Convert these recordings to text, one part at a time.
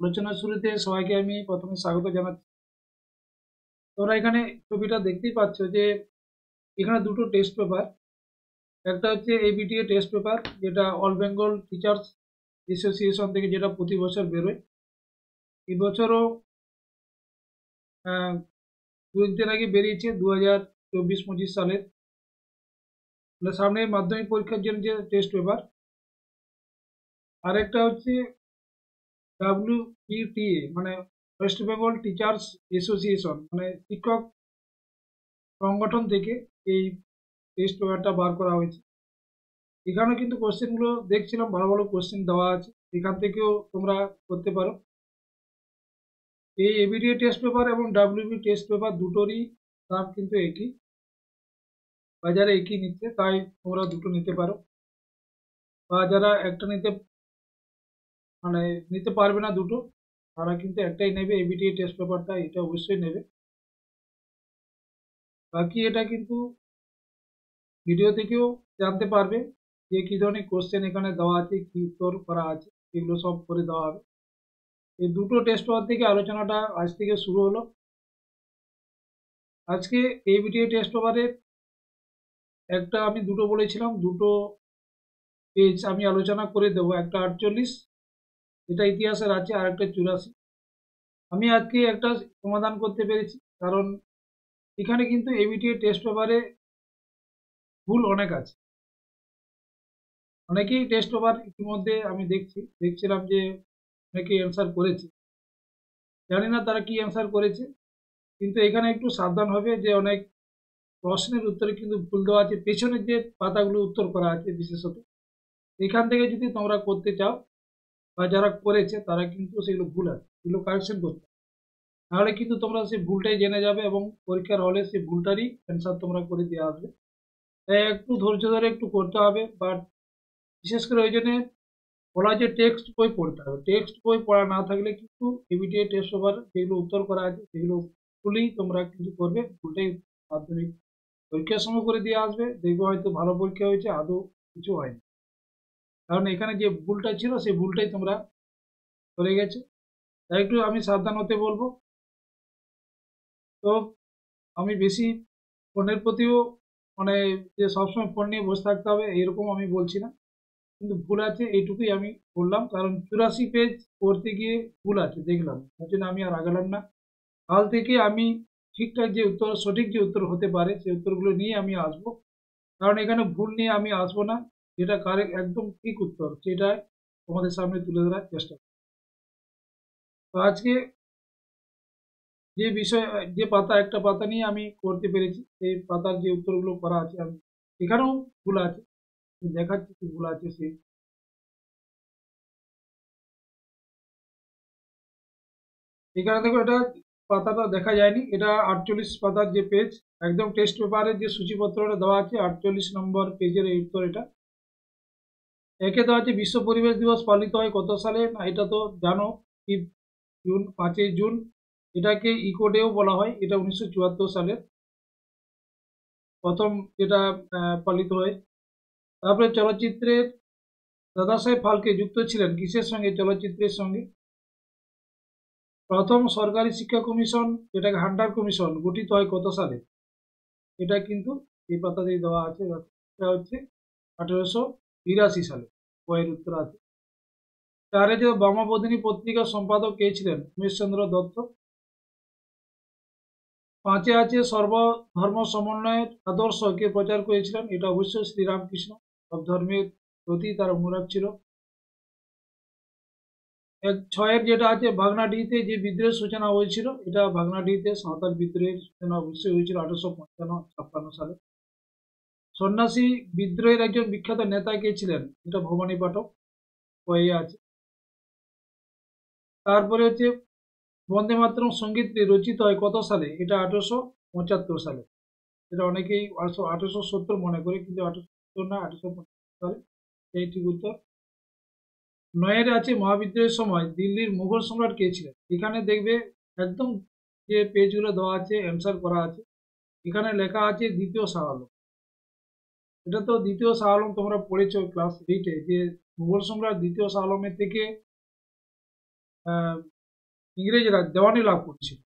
আলোচনার শুরুতে সবাইকে আমি প্রথমে স্বাগত জানাচ্ছি। তোমরা এখানে ছবিটা দেখতেই পাচ্ছ যে এখানে দুটো টেস্ট পেপার। একটা হচ্ছে এবিটিএ টেস্ট পেপার, যেটা অল বেঙ্গল টিচার্স অ্যাসোসিয়েশন থেকে যেটা প্রতি বছর বেরোয়। এই বছরও আহ, দু একদিন আগে বেরিয়েছে 2024-25 সালের। মানে সামনে মাধ্যমিক পরীক্ষার জন্য যে টেস্ট পেপার। আরেকটা হচ্ছে WPTA, মানে ওয়েস্ট বেঙ্গল টিচার্স অ্যাসোসিয়েশন, মানে শিক্ষক সংগঠন থেকে এই টেস্ট পেপারটা বার করা হয়েছে। এখানে কিন্তু কোশ্চেন গুলো দেখছিলাম, ভালো ভালো কোশ্চেন দেওয়া আছে, এখান থেকেও তোমরা করতে পারো। এই এবিডিএ টেস্ট পেপার এবং ডাব্লিউবি টেস্ট পেপার দুটোরই দাম কিন্তু একই, বাজারে একই নিচ্ছে, তাই তোমরা দুটো নিতে পারো। বা যারা একটা মানে নিতে পারবে না দুটো, তারা কিন্তু একটাই নেবে, এবিডিএ টেস্ট পেপারটা, এটা অবশ্যই নেবে। বাকি এটা কিন্তু ভিডিও থেকেও জানতে পারবে যে কি ধরনের কোশ্চেন এখানে দেওয়া আছে, কি উত্তর করা আছে, এগুলো সব করে দেওয়া হবে। এই দুটো টেস্ট পেপার থেকে আলোচনাটা আজ থেকে শুরু হলো। আজকে এবিটিএ টেস্ট পেপারে একটা, আমি দুটো বলেছিলাম, দুটো পেজ আমি আলোচনা করে দেবো। একটা 48, এটা ইতিহাসের আছে, আর একটা 84। আমি আজকে একটা সমাধান করতে পেরেছি, কারণ এখানে কিন্তু এবিটিএ টেস্ট পেপারে ভুল অনেক আছে। অনেকেই টেস্ট পেপার ইতিমধ্যে আমি দেখছিলাম যে অনেকেই অ্যান্সার করেছে। জানি না তারা কি অ্যান্সার করেছে, কিন্তু এখানে একটু সাবধান হবে যে অনেক প্রশ্নের উত্তরে কিন্তু ভুল দেওয়া আছে, পেছনের যে পাতাগুলো উত্তর করা আছে বিশেষত। এখান থেকে যদি তোমরা করতে চাও, বা যারা করেছে তারা কিন্তু সেগুলো ভুল আছে, এগুলো কারেকশন করতে হবে। নাহলে কিন্তু তোমরা সেই ভুলটাই জেনে যাবে এবং পরীক্ষার হলে সেই ভুলটারই অ্যান্সার তোমরা করে দিয়ে আসবে। তাই একটু ধৈর্য ধরে একটু করতে হবে। বাট বিশেষ করে ওই জন্য বলা হয় যে টেক্সট বই পড়তে হবে। টেক্সট বই পড়া না থাকলে কিন্তু এবিটিএ টেস্ট পেপার যেগুলো উত্তর করা আছে সেগুলো ভুলই তোমরা কিন্তু করবে, ভুলটাই মাধ্যমিক পরীক্ষার সময় করে দিয়ে আসবে, দেখবে হয়তো ভালো পরীক্ষা হয়েছে, আদৌ কিছু হয়নি। কারণ এখানে যে ভুলটা ছিল সেই ভুলটাই তোমরা করে গেছো। তাই একটু আমি সাবধান হতে বলবো। তো আমি বেশি ফোনের প্রতিও, মানে যে সবসময় ফোন নিয়ে বসে থাকতে হবে এরকম আমি বলছি না, কিন্তু ভুল আছে এইটুকুই আমি বললাম। কারণ 84 পেজ পড়তে গিয়ে ভুল আছে দেখলাম, তার জন্য আমি আর আগালাম না। কাল থেকে আমি ঠিকঠাক যে উত্তর, সঠিক যে উত্তর হতে পারে সেই উত্তরগুলো নিয়ে আমি আসবো। কারণ এখানে ভুল নিয়ে আমি আসবো না, যেটা কারেক্ট একদম ঠিক উত্তর সেটা তোমাদের সামনে তুলে ধরার চেষ্টা করব। তো আজকে যে বিষয়, যে পাতা, একটা পাতা নিয়ে আমি করতে পেরেছি, সেই পাতার যে উত্তরগুলো করা আছে, আমি এখানেও ভুল আছে, দেখাচ্ছি কি ভুল আছে সেই। এখানে দেখো, এটা পাতাটা দেখা যায়নি, এটা 48 পাতার যে পেজ, একদম টেস্ট পেপারের যে সূচিপত্রটা দেওয়া আছে 48 নম্বর পেজের এই উত্তর এটা। একে দেওয়া আছে বিশ্ব পরিবেশ দিবস পালিত হয় কত সালে, না এটা তো জানো, কি জুন, 5ই জুন। এটাকে ইকো ডেও বলা হয়, এটা 1974 সালে প্রথম যেটা পালিত হয়। তারপরে চলচ্চিত্রের দাদাসাহেব ফালকে যুক্ত ছিলেন কিসের সঙ্গে, চলচ্চিত্রের সঙ্গে। প্রথম সরকারি শিক্ষা কমিশন, যেটাকে হান্টার কমিশন, গঠিত হয় কত সালে, এটা কিন্তু এই পাতাতেই দেওয়া আছে। এটা হচ্ছে 1882 সালে, বইয়ের উত্তর আছে। চারে যে বামাবোধিনী পত্রিকার সম্পাদক কে ছিলেন, উমেশচন্দ্র দত্ত। পাঁচে আছে সর্বধর্ম সমন্বয়ের আদর্শ কে প্রচার করেছিলেন, এটা অবশ্যই শ্রীরামকৃষ্ণ, সব ধর্মের প্রতি তার অনুরাগ ছিল। ছয়ের যেটা আছে ভাগনাডিহিতে যে বিদ্রোহের সূচনা হয়েছিল, এটা ভাগনাডিহিতে সাঁওতাল বিদ্রোহের সূচনা অবশ্যই হয়েছিল 1855-56 সালে। সন্ন্যাসী বিদ্রোহের একজন বিখ্যাত নেতা কে ছিলেন, এটা ভবানী পাঠক, বইয়ে আছে। তারপরে হচ্ছে বন্দে মাতরম সঙ্গীতটি রচিত হয় কত সালে, এটা 1875 সালে। এটা অনেকেই 1870 মনে করে, কিন্তু 1870 না, 1875 সালে এই ঠিক উত্তর। নয়ের আছে মহাবিদ্রোহের সময় দিল্লির মুঘল সম্রাট কে ছিলেন। এখানে দেখবে একদম যে পেজগুলো দেওয়া আছে, অ্যান্সার করা আছে, এখানে লেখা আছে দ্বিতীয় শাহ আলম। এটা তো দ্বিতীয় শাহ আলম তোমরা পড়েছো ক্লাস 8-এ, যে মুঘল সম্রাট দ্বিতীয় শাহ আলমের থেকে আহ, ইংরেজরা দেওয়ানি লাভ করছিল।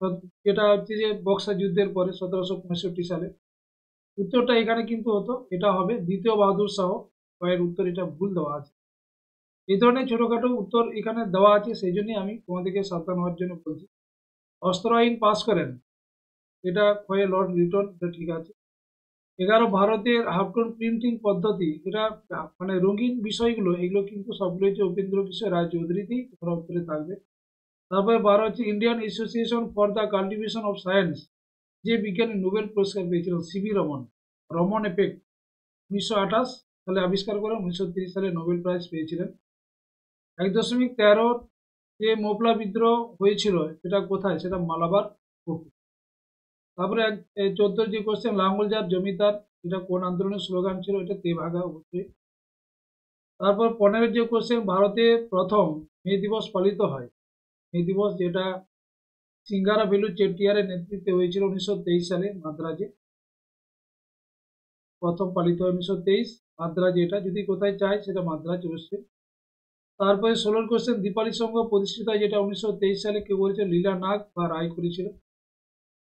তো যেটা হচ্ছে যে বক্সার যুদ্ধের পরে 1765 সালে। উত্তরটা এখানে কিন্তু হতো, এটা হবে দ্বিতীয় বাহাদুর শাহ। এর উত্তর এটা ভুল দেওয়া আছে। এই ধরনের ছোটখাটো উত্তর এখানে দেওয়া আছে, সেই জন্যই আমি তোমাদেরকে সাবধান হওয়ার জন্য বলছি। অস্ত্র আইন পাস করেন, এটা ক্ষয়ে লর্ড লিটন, এটা ঠিক আছে। 11 ভারতের হাফটোন প্রিন্টিং পদ্ধতি, এটা মানে রঙিন বিষয়গুলো এগুলো কিন্তু সবগুলো হচ্ছে উপেন্দ্র কিশোর রায় চৌধুরীতেই তোমরা উত্তরে থাকবে। তারপরে 12 হচ্ছে Indian association for the cultivation of science, যে বিজ্ঞানী নোবেল পুরস্কার পেয়েছিলেন সিভি রমন। রমন এফেক্ট 1928 সালে আবিষ্কার করেন, 1930 সালে নোবেল প্রাইজ পেয়েছিলেন। 1.13 যে মোপলা বিদ্রোহ হয়েছিল সেটা কোথায়, সেটা মালাবার ফোর্ট। তারপরে 14 যে কোশ্চেন, লাঙ্গলজার জমিদার, এটা কোন আন্দোলনের স্লোগান ছিল, এটা তেভাগা অবশ্যই। তারপর 15 যে কোশ্চেন, ভারতে প্রথম মে দিবস পালিত হয়। মে দিবস যেটা সিঙ্গারা বেলু চেট্টিয়ারের নেতৃত্বে হয়েছিল 1923 সালে মাদ্রাজে, প্রথম পালিত হয় 1923 মাদ্রাজে। এটা যদি কোথায় চাই সেটা মাদ্রাজ অবশ্যই। তারপরে 16 কোশ্চেন, দীপালি সংঘ প্রতিষ্ঠিত হয়, যেটা 1923 সালে কে করেছিল, লীলা নাগ বা রায় করেছিল।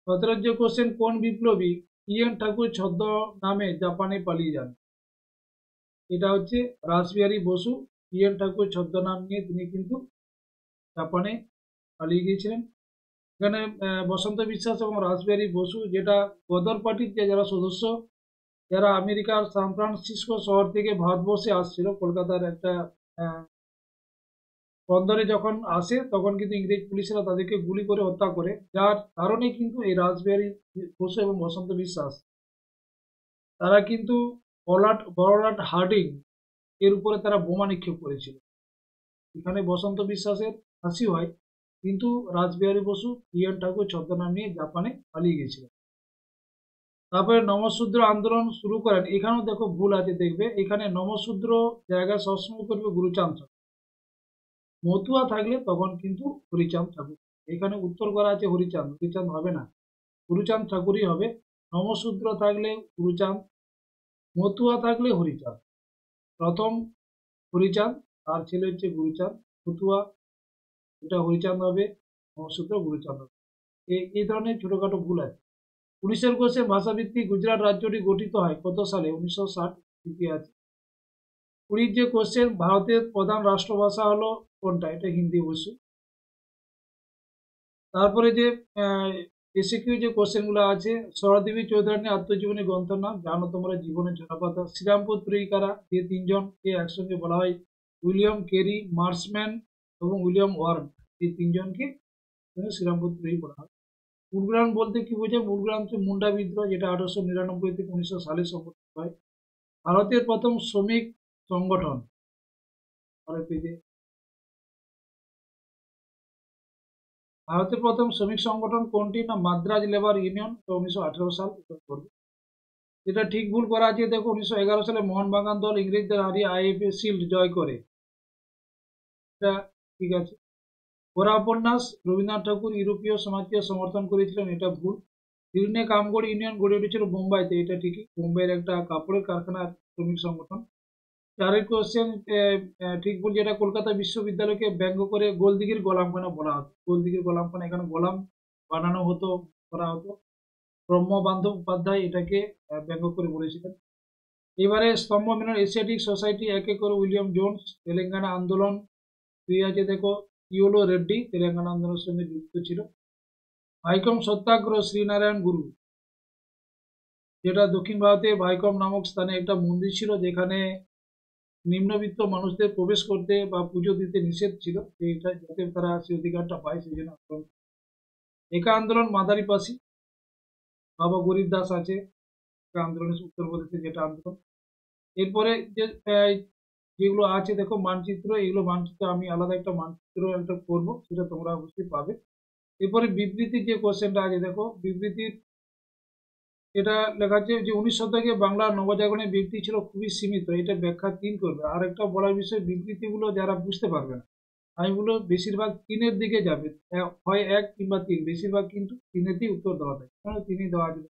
17 যে কোশ্চেন, কোন বিপ্লবী টি.এন. ঠাকুর ছদ্ম নামে জাপানে পালিয়ে যান, এটা হচ্ছে রাসবিহারী বসু। টি.এন. ঠাকুর ছদ্মনাম নিয়ে তিনি কিন্তু জাপানে পালিয়ে গিয়েছিলেন। এখানে বসন্ত বিশ্বাস এবং রাসবিহারী বসু, যেটা গদর পার্টির যে যারা সদস্য, যারা আমেরিকার সান ফ্রান্সিসকো শহর থেকে ভারতবর্ষে আসছিল, কলকাতার একটা আহ, বন্দরে যখন আসে, তখন কিন্তু ইংরেজ পুলিশরা তাদেরকে গুলি করে হত্যা করে, যার কারণে কিন্তু এই রাসবিহারী বসু এবং বসন্ত বিশ্বাস তারা কিন্তু বড়লাট হার্ডিং এর উপরে তারা বোমা নিক্ষেপ করেছিল। এখানে বসন্ত বিশ্বাসের ফাঁসি হয়, কিন্তু রাসবিহারী বসু টি.এন. ঠাকুর ছদ্মনাম নিয়ে জাপানে পালিয়ে গেছিলেন। তারপরে নমশূদ্র আন্দোলন শুরু করেন, এখানেও দেখো ভুল আছে, দেখবে এখানে নমশূদ্র জায়গায় সবসময় করবে গুরুচাঁদ ঠাকুর। মতুয়া থাকলে তখন কিন্তু হরিচাঁদ ঠাকুর। এখানে উত্তর করা আছে হরিচাঁদ, হরিচাঁদ হবে না, গুরুচাঁদ ঠাকুরই হবে। নমশূদ্র থাকলে গুরুচাঁদ, মতুয়া থাকলে হরিচাঁদ। প্রথম হরিচাঁদ, তার ছেলে হচ্ছে গুরুচাঁদ। মতুয়া, এটা হরিচাঁদ হবে, নমশূদ্র গুরুচাঁদ হবে। এই ধরনের ছোটখাটো ভুল আছে। 19 কোষে ভাষাভিত্তিক গুজরাট রাজ্যটি গঠিত হয় কত সালে, 1960 ঠিকই আছে। 20 যে কোশ্চেন, ভারতের প্রধান রাষ্ট্রভাষা হলো কোনটা, এটা হিন্দি অবশ্যই। তারপরে যে এসিকিউ যে কোশ্চেন গুলো আছে, সরদেবী চৌধুরানী আত্মজীবনী গ্রন্থের নাম, জানো তোমরা, জীবনের জনপাতা। শ্রীরামপুর ত্রয়ীকারা, যে তিনজনকে একসঙ্গে বলা হয়, উইলিয়াম কেরি, মার্সম্যান এবং উইলিয়াম ওয়ার্ন, এই তিনজনকে শ্রীরামপুর ত্রয়ী বলা হয়। মুরগ্রাম বলতে কি বোঝায়, মুরগ্রাম হচ্ছে মুন্ডা বিদ্রোহ, যেটা 1899 থেকে 1900 সালে সংগঠিত হয়। ভারতের প্রথম শ্রমিক সংগঠন, ভারতের যে ভারতের প্রথম শ্রমিক সংগঠন কোনটি, না মাদ্রাজ লেবার ইউনিয়ন, 1918 সাল করবে। যেটা ঠিক ভুল করা আছে দেখো, 1911 সালে মোহনবাগান দল ইংরেজদের হারিয়ে আইএফএ শিল্ড জয় করে, এটা ঠিক আছে। গোরা উপন্যাস রবীন্দ্রনাথ ঠাকুর ইউরোপীয় সমাজকে সমর্থন করেছিলেন, এটা ভুল। দিল্লি কামগড় ইউনিয়ন গড়ে উঠেছিল মুম্বাইতে, এটা ঠিকই, মুম্বাইয়ের একটা কাপড়ের কারখানার শ্রমিক সংগঠন। চারের কোশ্চেন ঠিক ভুল, যেটা কলকাতা বিশ্ববিদ্যালয়কে ব্যঙ্গ করে গোলদিঘির গোলামখানা বলা হতো। গোলদিঘির গোলামখানা, এখানে গোলাম বানানো হতো, করা হতো। ব্রহ্ম বন্দ্যোপাধ্যায় এটাকে ব্যঙ্গ করে বলেছিলেন। এবারে স্তম্ভ মেনন এশিয়াটিক সোসাইটি, একে করে উইলিয়াম জোন্স। তেলেঙ্গানা আন্দোলন, দুই আছে দেখো, ইউলো রেড্ডি তেলেঙ্গানা আন্দোলনের সঙ্গে যুক্ত ছিল। ভাইকম সত্যাগ্রহ শ্রীনারায়ণ গুরু, যেটা দক্ষিণ ভারতে ভাইকম নামক স্থানে একটা মন্দির ছিল, যেখানে নিম্নবিত্ত মানুষদের প্রবেশ করতে বা পুজো দিতে নিষেধ ছিল, এইটা যাতে তারা সেই অধিকারটা পায়, সেই জন্য আন্দোলন। একা আন্দোলন মাদারিপাসি, বাবা গরিব দাস আছে, একা আন্দোলনের উত্তরপ্রদেশে যেটা আন্দোলন। এরপরে যে যেগুলো আছে দেখো মানচিত্র, এগুলো মানচিত্র আমি আলাদা একটা মানচিত্র একটা করবো, সেটা তোমরা অবশ্যই পাবে। এরপরে বিবৃতির যে কোশ্চেনটা আছে দেখো, বিবৃতির এটা লেখা আছে যে 19 শতকে বাংলার নবজাগরণের বিবৃতি ছিল খুবই সীমিত, এটা ব্যাখ্যা 3 করবে। আর একটা বলার বিষয়, বিবৃতিগুলো যারা বুঝতে পারবে না, আমি বলবো বেশিরভাগ 3-এর দিকে যাবে, হয় 1 কিংবা 3, বেশিরভাগ কিন্তু 3-এতেই উত্তর দেওয়া থাকে, কারণ 3-ই দেওয়া যাবে।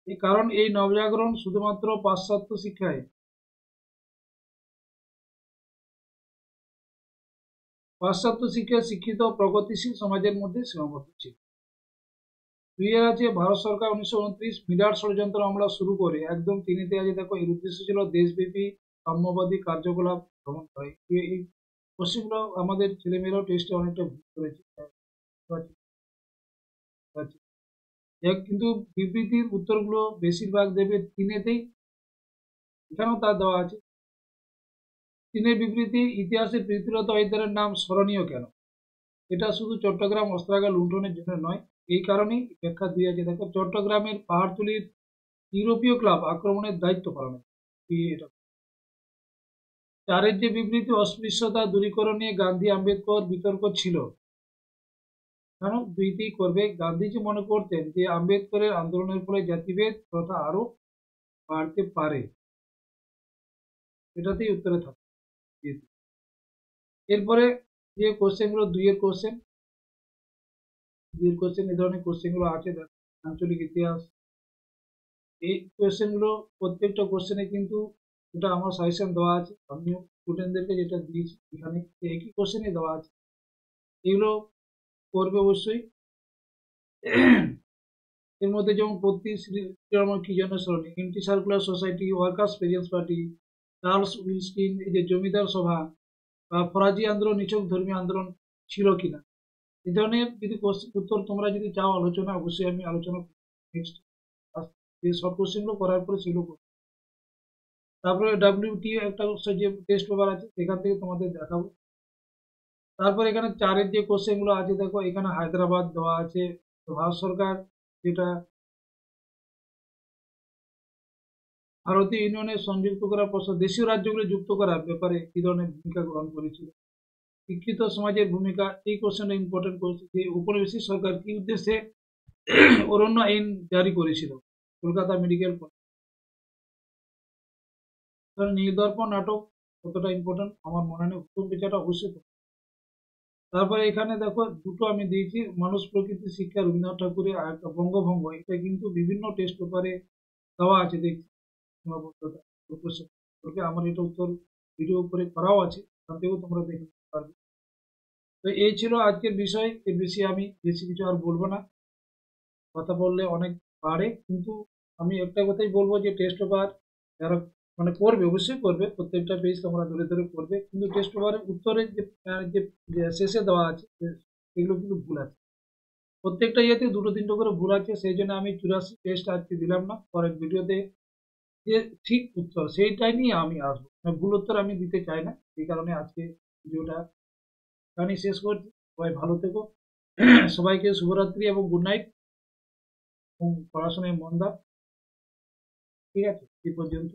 এই কারণ এই নবজাগরণ শুধুমাত্র পাশ্চাত্য শিক্ষায় পাশ্চাত্য শিক্ষায় শিক্ষিত প্রগতিশীল সমাজের মধ্যে সীমাবদ্ধ ছিল। 2 এর আছে ভারত সরকার 1929 বিরাট ষড়যন্ত্র আমরা শুরু করে একদম 3 আছে দেখো এর উদ্দেশ্য ছিল দেশব্যাপী সাম্যবাদী কার্যকলাপ গ্রহণ করা। এই কোশ্চেনগুলো আমাদের ছেলেমেয়েরাও টেস্টে অনেকটা ভুল করেছে। কিন্তু বিবৃতির উত্তরগুলো বেশিরভাগ দেবে 3-তেই, এখানেও তা দেওয়া আছে। 3-এর বিবৃতি ইতিহাসে প্রীতিলতা নাম স্মরণীয় কেন? এটা শুধু চট্টগ্রাম অস্ত্রাগার লুণ্ঠনের জন্য নয়, এই কারণেই ব্যাখ্যা 2 আছে দেখো চট্টগ্রামের পাহাড়তলির ইউরোপীয় ক্লাব আক্রমণের দায়িত্ব পালন করে। এটা 4-এর যে বিবৃতি অস্পৃশ্যতা দূরীকরণ নিয়ে গান্ধী আম্বেদকর বিতর্ক ছিল, কেন 2-তেই করবে। গান্ধীজি মনে করতেন যে আম্বেদকরের আন্দোলনের ফলে জাতিভেদ প্রথা আরো বাড়তে পারে, এটাতেই উত্তরে থাকে। এরপরে যে কোশ্চেনগুলো 2-এর কোশ্চেন এই ধরনের কোশ্চেনগুলো আছে আঞ্চলিক ইতিহাস। এই কোশ্চেনগুলো প্রত্যেকটা কোশ্চেনে কিন্তু এটা আমার সাজেশন দেওয়া আছে, আমিও স্টুডেন্টদেরকে যেটা দিয়েছি এখানে একই কোশ্চেনই দেওয়া আছে, এগুলো করবে অবশ্যই। এর মধ্যে যেমন কি জন্য স্মরণে anti circular society, workers peasants party, Charles Wilstein, এই যে জমিদার সভা বা ফরাজি আন্দোলন নিছক ধর্মীয় আন্দোলন ছিল কিনা, এই ধরনের যদি উত্তর তোমরা যদি চাও আলোচনা, অবশ্যই আমি আলোচনা নেক্সট সব কোশ্চেনগুলো করার পরে সেগুলো করবো। তারপরে WTO একটা যে টেস্ট পেপার আছে সেখান থেকে তোমাদের দেখাবো। তারপর এখানে 4-এর যে কোশ্চেনগুলো আছে দেখো এখানে হায়দ্রাবাদ দেওয়া আছে। ভারত সরকার যেটা ভারতীয় ইউনিয়নের সংযুক্ত করার প্রশ্ন দেশীয় রাজ্যগুলো যুক্ত করার ব্যাপারে কি ধরনের ভূমিকা গ্রহণ করেছিল। শিক্ষিত সমাজের ভূমিকা, এই কোশ্চেনটা ইম্পর্টেন্ট কোশ্চেন যে উপনিবেশিক সরকার কি উদ্দেশ্যে অরণ্য আইন জারি করেছিল। কলকাতা মেডিকেল নীলদর্পণ নাটক কতটা ইম্পর্টেন্ট আমার মনে নেই, উত্তম বিচারটা অবশ্যই। তারপরে এখানে দেখো দুটো আমি দিয়েছি, মানুষ প্রকৃতি শিক্ষা রবীন্দ্রনাথ ঠাকুরের আর একটা বঙ্গভঙ্গ, এটা কিন্তু বিভিন্ন টেস্ট পেপারে দেওয়া আছে দেখছি সীমাবদ্ধতা। আমার এটা উত্তর ভিডিও করে করাও আছে, ওখান থেকেও তোমরা দেখতে পারবে। তো এই ছিল আজকের বিষয়, এর বেশি আমি বেশি কিছু আর বলবো না, কথা বললে অনেক বাড়ে। কিন্তু আমি একটা কথাই বলবো যে টেস্ট পেপার যারা মানে করবে অবশ্যই করবে, প্রত্যেকটা পেজ তোমরা ধরে ধরে করবে, কিন্তু টেস্ট পেপারের উত্তরের যে শেষে দেওয়া আছে এগুলো কিন্তু ভুল আছে, প্রত্যেকটা ইয়েতে 2-3টো করে ভুল আছে। সেই জন্য আমি 84 টেস্ট আজকে দিলাম না, পরের ভিডিওতে যে ঠিক উত্তর সেইটাই নিয়ে আমি আসবো, মানে ভুল উত্তর আমি দিতে চাই না। এই কারণে আজকে ভিডিওটা এখানেই শেষ করছি। সবাই ভালো থেকো, সবাইকে শুভরাত্রি এবং গুড নাইট, এবং পড়াশোনায় মন দাও। ঠিক আছে, এই পর্যন্ত।